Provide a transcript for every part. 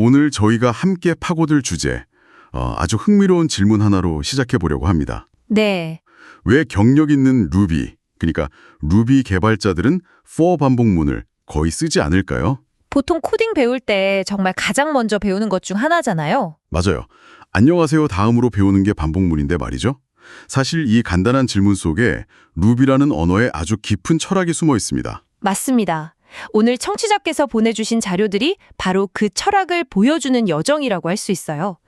오늘 저희가 함께 파고들 주제, 아주 흥미로운 질문 하나로 시작해 보려고 합니다. 네, 왜 경력 있는 루비, 그러니까 루비 개발자들은 for 반복문을 거의 쓰지 않을까요? 보통 코딩 배울 때 정말 가장 먼저 배우는 것 중 하나잖아요. 맞아요. 안녕하세요 다음으로 배우는 게 반복문인데 말이죠. 사실 이 간단한 질문 속에 루비라는 언어에 아주 깊은 철학이 숨어 있습니다. 맞습니다. 오늘 청취자께서 보내주신 자료들이 바로 그 철학을 보여주는 여정이라고 할 수 있어요.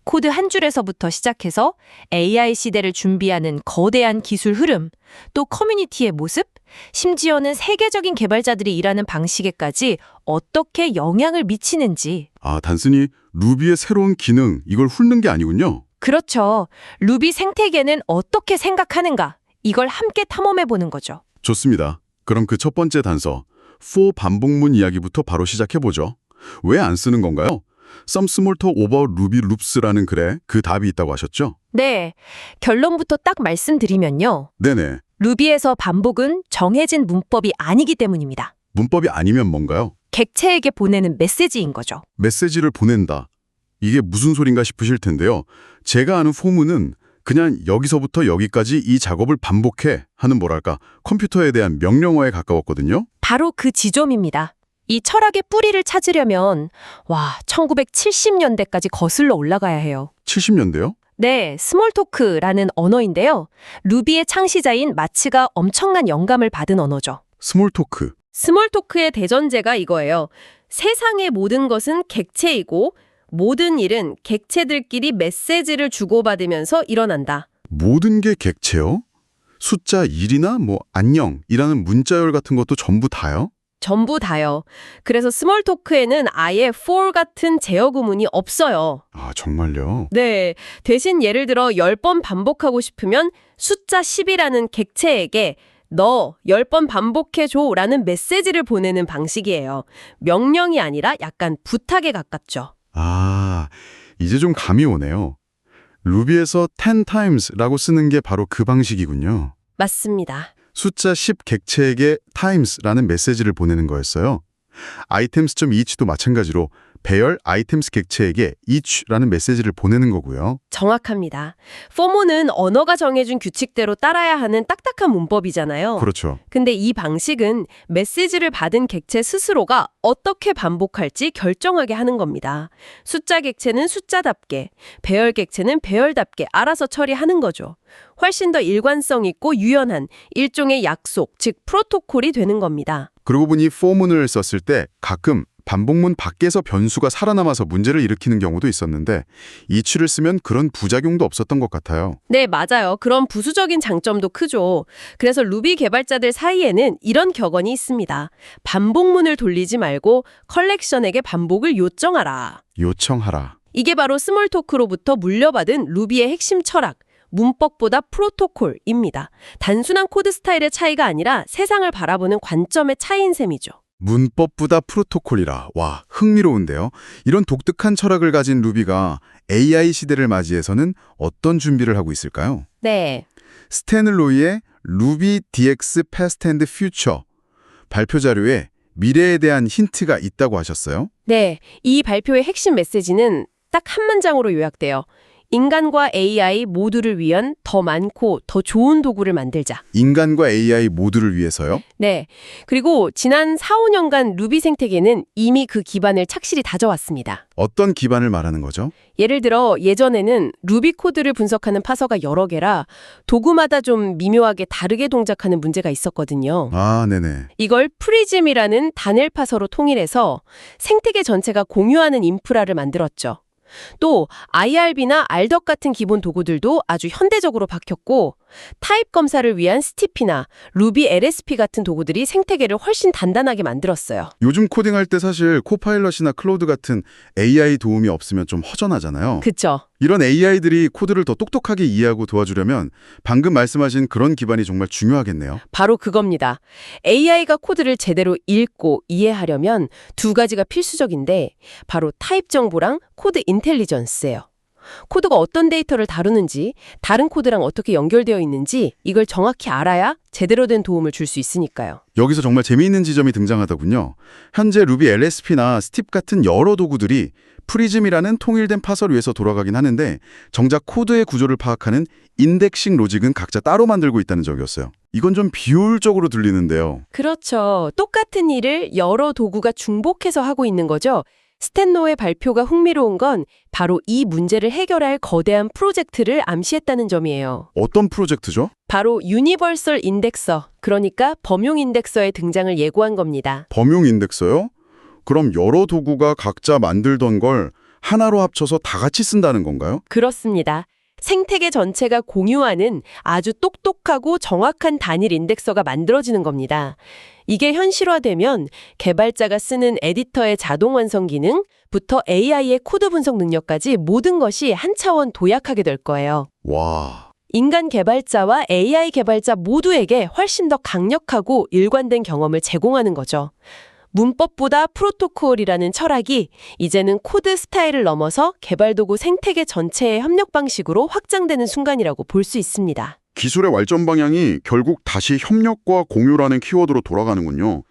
코드 한 줄에서부터 시작해서 AI 시대를 준비하는 거대한 기술 흐름, 또 커뮤니티의 모습, 심지어는 세계적인 개발자들이 일하는 방식에까지 어떻게 영향을 미치는지. 단순히 루비의 새로운 기능, 이걸 훑는 게 아니군요. 그렇죠. 루비 생태계는 어떻게 생각하는가? 이걸 함께 탐험해보는 거죠. 좋습니다. 그럼 그 첫 번째 단서, for 반복문 이야기부터 바로 시작해보죠. 왜 안 쓰는 건가요? Some small talk about Ruby loops라는 글에 그 답이 있다고 하셨죠? 네, 결론부터 딱 말씀드리면요. 네네. 루비에서 반복은 정해진 문법이 아니기 때문입니다. 문법이 아니면 뭔가요? 객체에게 보내는 메시지인 거죠. 메시지를 보낸다. 이게 무슨 소린가 싶으실 텐데요. 제가 아는 포문은 그냥 여기서부터 여기까지 이 작업을 반복해 하는 뭐랄까 컴퓨터에 대한 명령어에 가까웠거든요. 바로 그 지점입니다. 이 철학의 뿌리를 찾으려면 1970년대까지 거슬러 올라가야 해요. 70년대요? 네, 스몰토크라는 언어인데요. 루비의 창시자인 마츠가 엄청난 영감을 받은 언어죠. 스몰 토크. 스몰토크의 대전제가 이거예요. 세상의 모든 것은 객체이고 모든 일은 객체들끼리 메시지를 주고받으면서 일어난다. 모든 게 객체요? 숫자 1이나 안녕이라는 문자열 같은 것도 전부 다요? 전부 다요. 그래서 스몰토크에는 아예 for 같은 제어 구문이 없어요. 정말요? 네. 대신 예를 들어 10번 반복하고 싶으면 숫자 10이라는 객체에게 너 10번 반복해줘 라는 메시지를 보내는 방식이에요. 명령이 아니라 약간 부탁에 가깝죠. 이제 좀 감이 오네요. 루비에서 10 times라고 쓰는 게 바로 그 방식이군요. 맞습니다. 숫자 10 객체에게 times라는 메시지를 보내는 거였어요. items.each도 마찬가지로 배열 items 객체에게 each라는 메시지를 보내는 거고요. 정확합니다. for모는 언어가 정해준 규칙대로 따라야 하는 딱딱한 문법이잖아요. 그렇죠. 근데 이 방식은 메시지를 받은 객체 스스로가 어떻게 반복할지 결정하게 하는 겁니다. 숫자 객체는 숫자답게, 배열 객체는 배열답게 알아서 처리하는 거죠. 훨씬 더 일관성 있고 유연한 일종의 약속, 즉 프로토콜이 되는 겁니다. 그러고 보니 for문을 썼을 때 가끔 반복문 밖에서 변수가 살아남아서 문제를 일으키는 경우도 있었는데 each를 쓰면 그런 부작용도 없었던 것 같아요. 네, 맞아요. 그런 부수적인 장점도 크죠. 그래서 루비 개발자들 사이에는 이런 격언이 있습니다. 반복문을 돌리지 말고 컬렉션에게 반복을 요청하라. 요청하라. 이게 바로 스몰토크로부터 물려받은 루비의 핵심 철학, 문법보다 프로토콜입니다. 단순한 코드 스타일의 차이가 아니라 세상을 바라보는 관점의 차이인 셈이죠. 문법보다 프로토콜이라. 와, 흥미로운데요. 이런 독특한 철학을 가진 루비가 AI 시대를 맞이해서는 어떤 준비를 하고 있을까요? 네. 스탠 로이의 루비 DX Past and Future 발표 자료에 미래에 대한 힌트가 있다고 하셨어요? 네, 이 발표의 핵심 메시지는 딱 한 문장으로 요약돼요. 인간과 AI 모두를 위한 더 많고 더 좋은 도구를 만들자. 인간과 AI 모두를 위해서요? 네. 그리고 지난 4, 5년간 루비 생태계는 이미 그 기반을 착실히 다져왔습니다. 어떤 기반을 말하는 거죠? 예를 들어 예전에는 루비 코드를 분석하는 파서가 여러 개라 도구마다 좀 미묘하게 다르게 동작하는 문제가 있었거든요. 네네. 이걸 프리즘이라는 단일 파서로 통일해서 생태계 전체가 공유하는 인프라를 만들었죠. 또 IRB나 알덕 같은 기본 도구들도 아주 현대적으로 바뀌었고 타입 검사를 위한 스티피나 루비 LSP 같은 도구들이 생태계를 훨씬 단단하게 만들었어요. 요즘 코딩할 때 사실 코파일럿이나 클로드 같은 AI 도움이 없으면 좀 허전하잖아요. 그쵸? 이런 AI들이 코드를 더 똑똑하게 이해하고 도와주려면 방금 말씀하신 그런 기반이 정말 중요하겠네요. 바로 그겁니다. AI가 코드를 제대로 읽고 이해하려면 두 가지가 필수적인데 바로 타입 정보랑 코드 인텔리전스예요. 코드가 어떤 데이터를 다루는지, 다른 코드랑 어떻게 연결되어 있는지 이걸 정확히 알아야 제대로 된 도움을 줄 수 있으니까요. 여기서 정말 재미있는 지점이 등장하더군요. 현재 루비 LSP나 스팁 같은 여러 도구들이 프리즘이라는 통일된 파설 위에서 돌아가긴 하는데 정작 코드의 구조를 파악하는 인덱싱 로직은 각자 따로 만들고 있다는 적이었어요. 이건 좀 비효율적으로 들리는데요. 그렇죠. 똑같은 일을 여러 도구가 중복해서 하고 있는 거죠. 스탠로의 발표가 흥미로운 건 바로 이 문제를 해결할 거대한 프로젝트를 암시했다는 점이에요. 어떤 프로젝트죠? 바로 유니버설 인덱서, 그러니까 범용 인덱서의 등장을 예고한 겁니다. 범용 인덱서요? 그럼 여러 도구가 각자 만들던 걸 하나로 합쳐서 다 같이 쓴다는 건가요? 그렇습니다. 생태계 전체가 공유하는 아주 똑똑하고 정확한 단일 인덱서가 만들어지는 겁니다. 이게 현실화되면 개발자가 쓰는 에디터의 자동 완성 기능부터 AI의 코드 분석 능력까지 모든 것이 한 차원 도약하게 될 거예요. 와, 인간 개발자와 AI 개발자 모두에게 훨씬 더 강력하고 일관된 경험을 제공하는 거죠. 문법보다 프로토콜이라는 철학이 이제는 코드 스타일을 넘어서 개발 도구 생태계 전체의 협력 방식으로 확장되는 순간이라고 볼 수 있습니다. 기술의 발전 방향이 결국 다시 협력과 공유라는 키워드로 돌아가는군요.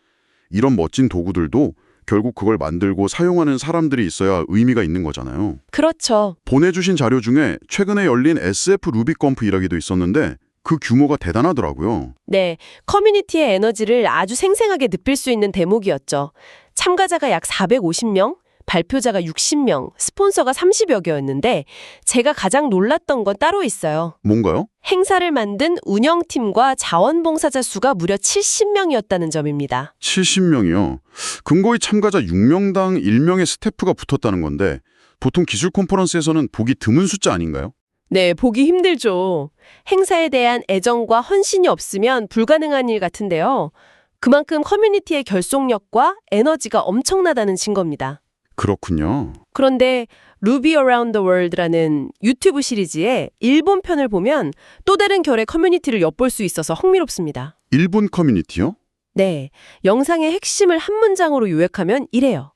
이런 멋진 도구들도 결국 그걸 만들고 사용하는 사람들이 있어야 의미가 있는 거잖아요. 그렇죠. 보내주신 자료 중에 최근에 열린 SF 루비 컴프 일하기도 있었는데 그 규모가 대단하더라고요. 네, 커뮤니티의 에너지를 아주 생생하게 느낄 수 있는 대목이었죠. 참가자가 약 450명, 발표자가 60명, 스폰서가 30여 개였는데 제가 가장 놀랐던 건 따로 있어요. 뭔가요? 행사를 만든 운영팀과 자원봉사자 수가 무려 70명이었다는 점입니다. 70명이요. 근거의 참가자 6명당 1명의 스태프가 붙었다는 건데 보통 기술 컨퍼런스에서는 보기 드문 숫자 아닌가요? 네, 보기 힘들죠. 행사에 대한 애정과 헌신이 없으면 불가능한 일 같은데요. 그만큼 커뮤니티의 결속력과 에너지가 엄청나다는 증거입니다. 그렇군요. 그런데 Ruby Around the World라는 유튜브 시리즈의 일본 편을 보면 또 다른 결의 커뮤니티를 엿볼 수 있어서 흥미롭습니다. 일본 커뮤니티요? 네, 영상의 핵심을 한 문장으로 요약하면 이래요.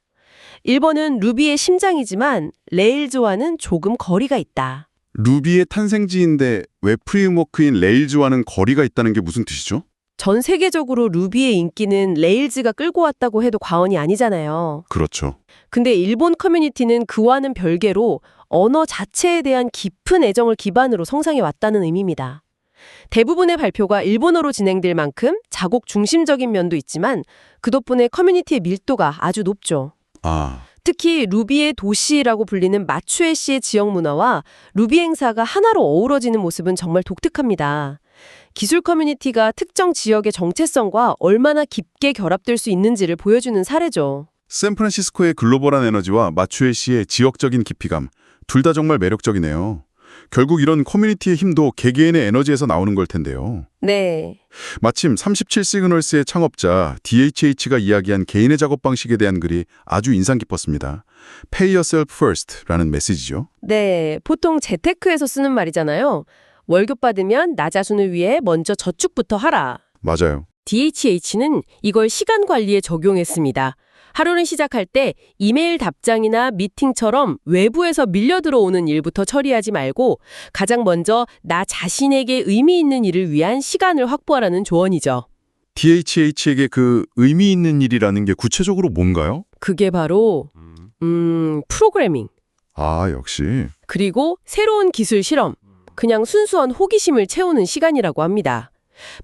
일본은 루비의 심장이지만 레일즈와는 조금 거리가 있다. 루비의 탄생지인데 웹 프레임워크인 레일즈와는 거리가 있다는 게 무슨 뜻이죠? 전 세계적으로 루비의 인기는 레일즈가 끌고 왔다고 해도 과언이 아니잖아요. 그렇죠. 근데 일본 커뮤니티는 그와는 별개로 언어 자체에 대한 깊은 애정을 기반으로 성장해 왔다는 의미입니다. 대부분의 발표가 일본어로 진행될 만큼 자국 중심적인 면도 있지만 그 덕분에 커뮤니티의 밀도가 아주 높죠. 아, 특히 루비의 도시라고 불리는 마추에시의 지역 문화와 루비 행사가 하나로 어우러지는 모습은 정말 독특합니다. 기술 커뮤니티가 특정 지역의 정체성과 얼마나 깊게 결합될 수 있는지를 보여주는 사례죠. 샌프란시스코의 글로벌한 에너지와 마추에시의 지역적인 깊이감, 둘 다 정말 매력적이네요. 결국 이런 커뮤니티의 힘도 개개인의 에너지에서 나오는 걸 텐데요. 네. 마침 37시그널스의 창업자 DHH가 이야기한 개인의 작업 방식에 대한 글이 아주 인상 깊었습니다. Pay yourself first라는 메시지죠. 네, 보통 재테크에서 쓰는 말이잖아요. 월급 받으면 나 자신을 위해 먼저 저축부터 하라. 맞아요. DHH는 이걸 시간 관리에 적용했습니다. 하루를 시작할 때 이메일 답장이나 미팅처럼 외부에서 밀려 들어오는 일부터 처리하지 말고 가장 먼저 나 자신에게 의미 있는 일을 위한 시간을 확보하라는 조언이죠. DHH에게 그 의미 있는 일이라는 게 구체적으로 뭔가요? 그게 바로 프로그래밍, 아, 역시. 그리고 새로운 기술 실험, 그냥 순수한 호기심을 채우는 시간이라고 합니다.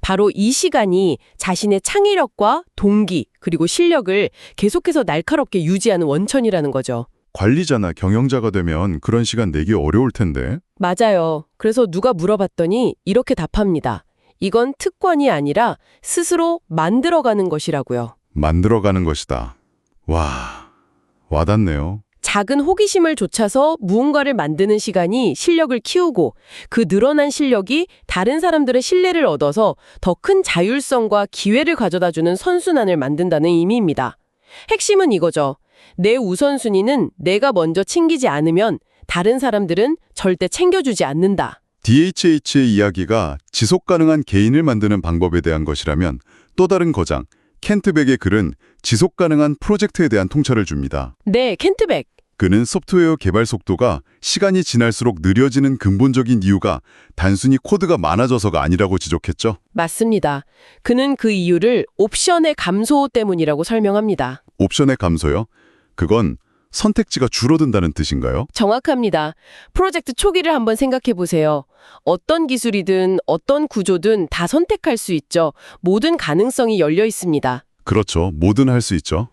바로 이 시간이 자신의 창의력과 동기 그리고 실력을 계속해서 날카롭게 유지하는 원천이라는 거죠. 관리자나 경영자가 되면 그런 시간 내기 어려울 텐데. 맞아요. 그래서 누가 물어봤더니 이렇게 답합니다. 이건 특권이 아니라 스스로 만들어가는 것이라고요. 만들어가는 것이다. 와, 와닿네요. 작은 호기심을 좇아서 무언가를 만드는 시간이 실력을 키우고 그 늘어난 실력이 다른 사람들의 신뢰를 얻어서 더 큰 자율성과 기회를 가져다주는 선순환을 만든다는 의미입니다. 핵심은 이거죠. 내 우선순위는 내가 먼저 챙기지 않으면 다른 사람들은 절대 챙겨주지 않는다. DHH의 이야기가 지속가능한 개인을 만드는 방법에 대한 것이라면 또 다른 거장, 켄트백의 글은 지속가능한 프로젝트에 대한 통찰을 줍니다. 네, 켄트백. 그는 소프트웨어 개발 속도가 시간이 지날수록 느려지는 근본적인 이유가 단순히 코드가 많아져서가 아니라고 지적했죠. 맞습니다. 그는 그 이유를 옵션의 감소 때문이라고 설명합니다. 옵션의 감소요? 그건 선택지가 줄어든다는 뜻인가요? 정확합니다. 프로젝트 초기를 한번 생각해 보세요. 어떤 기술이든 어떤 구조든 다 선택할 수 있죠. 모든 가능성이 열려 있습니다. 그렇죠. 뭐든 할 수 있죠.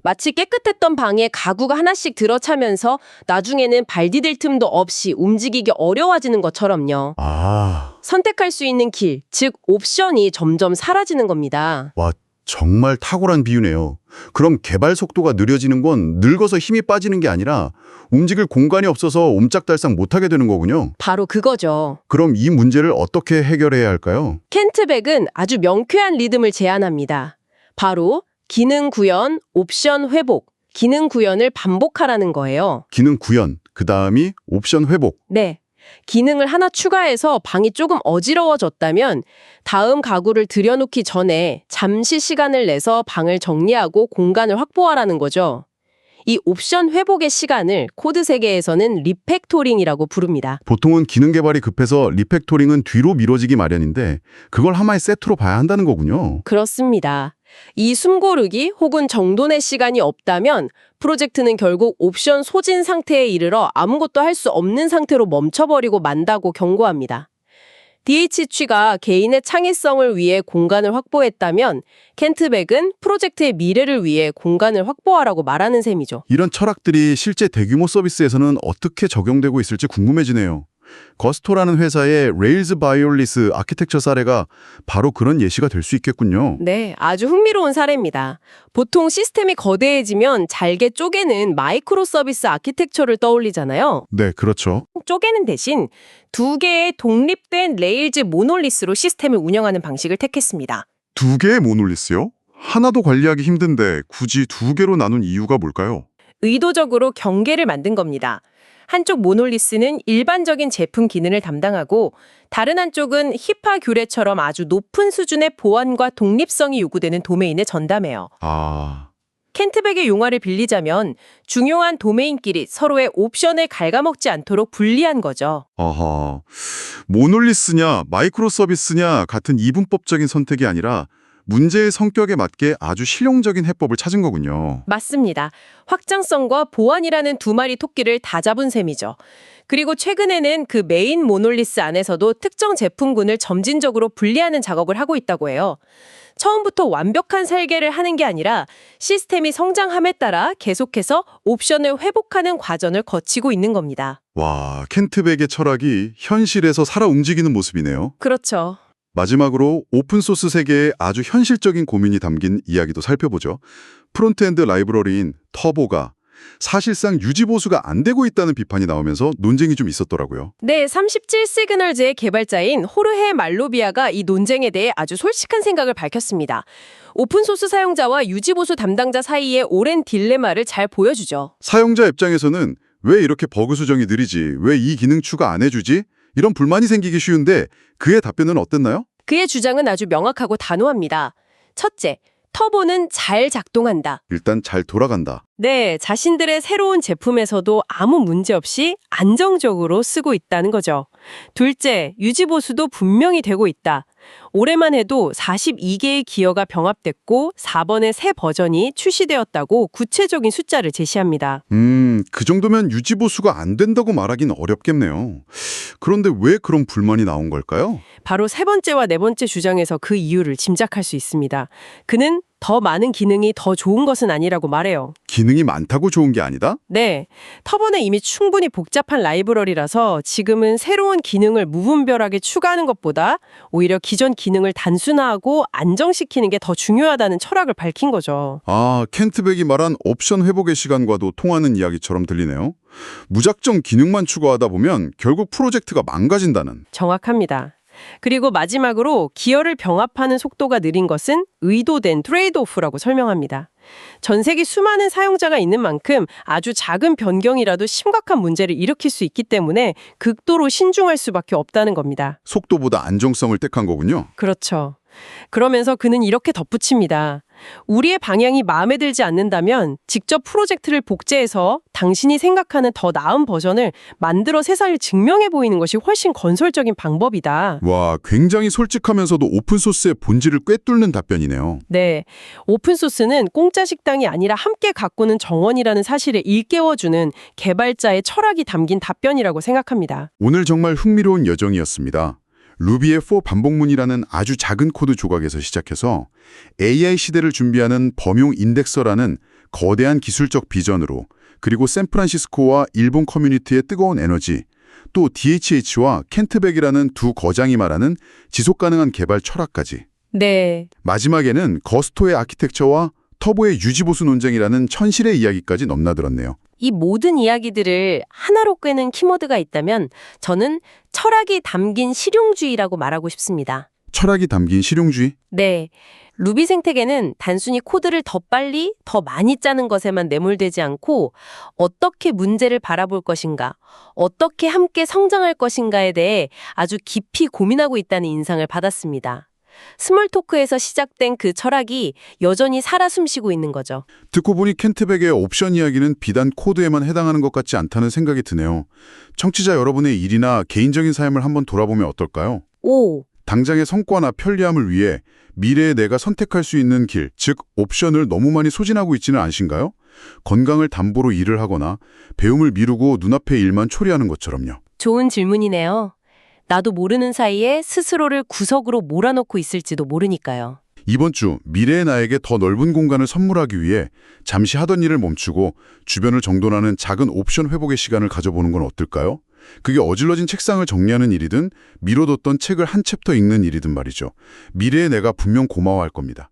마치 깨끗했던 방에 가구가 하나씩 들어차면서 나중에는 발 디딜 틈도 없이 움직이기 어려워지는 것처럼요. 아, 선택할 수 있는 길, 즉 옵션이 점점 사라지는 겁니다. 와, 정말 탁월한 비유네요. 그럼 개발 속도가 느려지는 건 늙어서 힘이 빠지는 게 아니라 움직일 공간이 없어서 옴짝달싹 못하게 되는 거군요. 바로 그거죠. 그럼 이 문제를 어떻게 해결해야 할까요? 켄트백은 아주 명쾌한 리듬을 제안합니다. 바로 기능 구현, 옵션 회복, 기능 구현을 반복하라는 거예요. 기능 구현, 그 다음이 옵션 회복. 네. 기능을 하나 추가해서 방이 조금 어지러워졌다면 다음 가구를 들여놓기 전에 잠시 시간을 내서 방을 정리하고 공간을 확보하라는 거죠. 이 옵션 회복의 시간을 코드 세계에서는 리팩토링이라고 부릅니다. 보통은 기능 개발이 급해서 리팩토링은 뒤로 미뤄지기 마련인데 그걸 하나의 세트로 봐야 한다는 거군요. 그렇습니다. 이 숨고르기 혹은 정돈의 시간이 없다면 프로젝트는 결국 옵션 소진 상태에 이르러 아무것도 할 수 없는 상태로 멈춰버리고 만다고 경고합니다. DH취가 개인의 창의성을 위해 공간을 확보했다면 켄트백은 프로젝트의 미래를 위해 공간을 확보하라고 말하는 셈이죠. 이런 철학들이 실제 대규모 서비스에서는 어떻게 적용되고 있을지 궁금해지네요. 거스토라는 회사의 레일즈 바이올리스 아키텍처 사례가 바로 그런 예시가 될 수 있겠군요. 네, 아주 흥미로운 사례입니다. 보통 시스템이 거대해지면 잘게 쪼개는 마이크로 서비스 아키텍처를 떠올리잖아요. 네, 그렇죠. 쪼개는 대신 두 개의 독립된 레일즈 모놀리스로 시스템을 운영하는 방식을 택했습니다. 두 개의 모놀리스요? 하나도 관리하기 힘든데 굳이 두 개로 나눈 이유가 뭘까요? 의도적으로 경계를 만든 겁니다. 한쪽 모놀리스는 일반적인 제품 기능을 담당하고 다른 한쪽은 히파 규례처럼 아주 높은 수준의 보안과 독립성이 요구되는 도메인에 전담해요. 아, 켄트백의 용어를 빌리자면 중요한 도메인끼리 서로의 옵션을 갉아먹지 않도록 분리한 거죠. 아하. 모놀리스냐 마이크로 서비스냐 같은 이분법적인 선택이 아니라 문제의 성격에 맞게 아주 실용적인 해법을 찾은 거군요. 맞습니다. 확장성과 보안이라는 두 마리 토끼를 다 잡은 셈이죠. 그리고 최근에는 그 메인 모놀리스 안에서도 특정 제품군을 점진적으로 분리하는 작업을 하고 있다고 해요. 처음부터 완벽한 설계를 하는 게 아니라 시스템이 성장함에 따라 계속해서 옵션을 회복하는 과정을 거치고 있는 겁니다. 와, 켄트백의 철학이 현실에서 살아 움직이는 모습이네요. 그렇죠. 마지막으로 오픈소스 세계의 아주 현실적인 고민이 담긴 이야기도 살펴보죠. 프론트엔드 라이브러리인 터보가 사실상 유지보수가 안 되고 있다는 비판이 나오면서 논쟁이 좀 있었더라고요. 네, 37시그널즈의 개발자인 호르헤 말로비아가 이 논쟁에 대해 아주 솔직한 생각을 밝혔습니다. 오픈소스 사용자와 유지보수 담당자 사이의 오랜 딜레마를 잘 보여주죠. 사용자 입장에서는 왜 이렇게 버그 수정이 느리지? 왜 이 기능 추가 안 해주지? 이런 불만이 생기기 쉬운데 그의 답변은 어땠나요? 그의 주장은 아주 명확하고 단호합니다. 첫째, 터보는 잘 작동한다. 일단 잘 돌아간다. 네, 자신들의 새로운 제품에서도 아무 문제 없이 안정적으로 쓰고 있다는 거죠. 둘째, 유지보수도 분명히 되고 있다. 올해만 해도 42개의 기어가 병합됐고 4번의 새 버전이 출시되었다고 구체적인 숫자를 제시합니다. 그 정도면 유지보수가 안 된다고 말하긴 어렵겠네요. 그런데 왜 그런 불만이 나온 걸까요? 바로 세 번째와 네 번째 주장에서 그 이유를 짐작할 수 있습니다. 그는 더 많은 기능이 더 좋은 것은 아니라고 말해요. 기능이 많다고 좋은 게 아니다? 네, 터보는 이미 충분히 복잡한 라이브러리라서 지금은 새로운 기능을 무분별하게 추가하는 것보다 오히려 기존 기능을 단순화하고 안정시키는 게 더 중요하다는 철학을 밝힌 거죠. 아, 켄트백이 말한 옵션 회복의 시간과도 통하는 이야기처럼 들리네요. 무작정 기능만 추가하다 보면 결국 프로젝트가 망가진다는. 정확합니다. 그리고 마지막으로 기어를 병합하는 속도가 느린 것은 의도된 트레이드오프라고 설명합니다. 전 세계 수많은 사용자가 있는 만큼 아주 작은 변경이라도 심각한 문제를 일으킬 수 있기 때문에 극도로 신중할 수밖에 없다는 겁니다. 속도보다 안정성을 택한 거군요. 그렇죠. 그러면서 그는 이렇게 덧붙입니다. 우리의 방향이 마음에 들지 않는다면 직접 프로젝트를 복제해서 당신이 생각하는 더 나은 버전을 만들어 세상에 증명해 보이는 것이 훨씬 건설적인 방법이다. 와, 굉장히 솔직하면서도 오픈소스의 본질을 꿰뚫는 답변이네요. 네, 오픈소스는 공짜 식당이 아니라 함께 가꾸는 정원이라는 사실을 일깨워주는 개발자의 철학이 담긴 답변이라고 생각합니다. 오늘 정말 흥미로운 여정이었습니다. 루비의 for 반복문이라는 아주 작은 코드 조각에서 시작해서 AI 시대를 준비하는 범용 인덱서라는 거대한 기술적 비전으로, 그리고 샌프란시스코와 일본 커뮤니티의 뜨거운 에너지, 또 DHH와 켄트백이라는 두 거장이 말하는 지속가능한 개발 철학까지. 네, 마지막에는 거스토의 아키텍처와 터보의 유지보수 논쟁이라는 천실의 이야기까지 넘나들었네요. 이 모든 이야기들을 하나로 꿰는 키워드가 있다면 저는 철학이 담긴 실용주의라고 말하고 싶습니다. 철학이 담긴 실용주의? 네, 루비 생태계는 단순히 코드를 더 빨리, 더 많이 짜는 것에만 매몰되지 않고 어떻게 문제를 바라볼 것인가, 어떻게 함께 성장할 것인가에 대해 아주 깊이 고민하고 있다는 인상을 받았습니다. 스몰 토크에서 시작된 그 철학이 여전히 살아 숨쉬고 있는 거죠. 듣고 보니 켄트백의 옵션 이야기는 비단 코드에만 해당하는 것 같지 않다는 생각이 드네요. 청취자 여러분의 일이나 개인적인 삶을 한번 돌아보면 어떨까요? 오, 당장의 성과나 편리함을 위해 미래에 내가 선택할 수 있는 길, 즉 옵션을 너무 많이 소진하고 있지는 않으신가요? 건강을 담보로 일을 하거나 배움을 미루고 눈앞의 일만 초래하는 것처럼요. 좋은 질문이네요. 나도 모르는 사이에 스스로를 구석으로 몰아넣고 있을지도 모르니까요. 이번 주 미래의 나에게 더 넓은 공간을 선물하기 위해 잠시 하던 일을 멈추고 주변을 정돈하는 작은 옵션 회복의 시간을 가져보는 건 어떨까요? 그게 어질러진 책상을 정리하는 일이든 미뤄뒀던 책을 한 챕터 읽는 일이든 말이죠. 미래의 내가 분명 고마워할 겁니다.